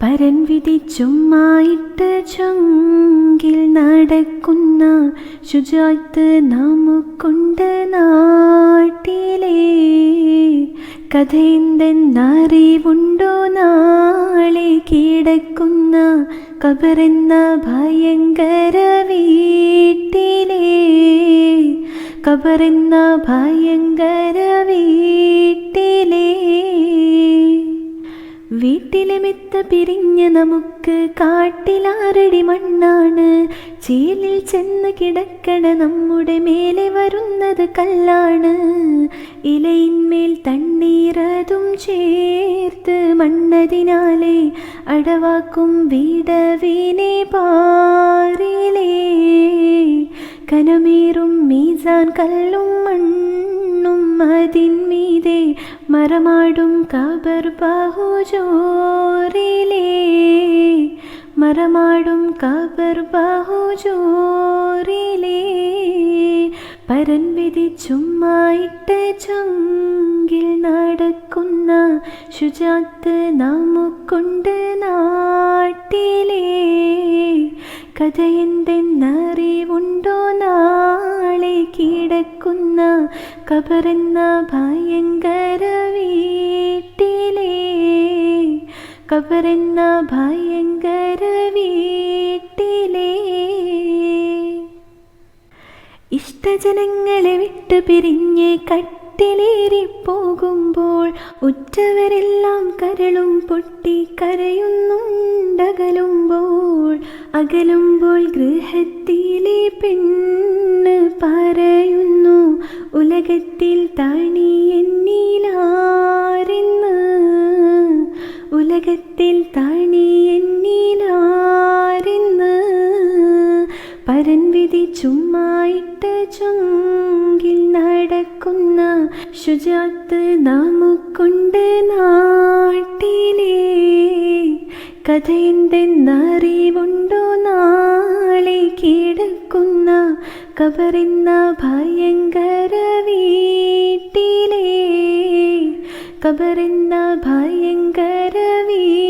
പരൻ വിധിച്ചുമായിട്ട ചൊങ്കിൽ നടക്കുന്ന ശുചാത്ത് നമുക്കുണ്ട് നാട്ടിലെ. കഥയെന്തെന്നറിവുണ്ടോ നാളെ കിടക്കുന്ന കബറെന്ന ഭയങ്കര വീട്ടിലെ. കബറെന്ന ഭയങ്കര വീട്ടിലെ. വീട്ടിലെ മെത്ത പിരിഞ്ഞ നമുക്ക് കാട്ടിലാറടി മണ്ണാണ്. ചേലിൽ ചെന്ന് കിടക്കണ നമ്മുടെ മേലെ വരുന്നത് കല്ലാണ്. ഇലയിന്മേൽ തണ്ണീരതും ചേർത്ത് മണ്ണതിനാലെ അടവാക്കും വിടവിനെ പാറിലേ. കനമേറും മീസാൻ കല്ലും മണ്ണും അതിന്മീതെ മറമാടും കബർ ബഹുജോറിലേ. മറമാടും കബർ ബഹുജോറിലേ. പരൻ വിധിച്ചുമായിട്ട ചൊങ്കിൽ നടക്കുന്ന ശുചാത്ത് നമുക്കുണ്ട് നാട്ടിലെ. കഥയെന്തെന്നറിവുണ്ടോ നാളെ കിടക്കുന്ന കബറെന്ന ഭയങ്കര വീട്ടിലെ. കബറെന്ന ഭയങ്കര വീട്ടിലെ. ഇഷ്ടജനങ്ങളെ വിട്ടു പിരിഞ്ഞ് കട്ടിലേറിപ്പോകുമ്പോൾ ഉറ്റവരെല്ലാം കരളും പൊട്ടി കരയുന്നുണ്ടകലുമ്പോൾ. അകലുമ്പോൾ ഗൃഹത്തിലെ പെണ്ണ് പറയുന്നു ഉലകത്തിൽ തണി എന്നിലാരെന്ന്. ഉലകത്തിൽ തണി എന്നിലാരെന്ന്. പരൻ വിധിച്ചുമായിട്ട ചൊങ്കിൽ നടക്കുന്ന ശുചാത്ത് നമുക്കുണ്ട് നാട്ടിലെ. കഥയെന്തെന്നറിവുണ്ടോ നാളെ കിടക്കുന്ന കബറെന്ന ഭയങ്കര വീട്ടിലെ. കബറെന്ന ഭയങ്കര വീട്ടിലെ.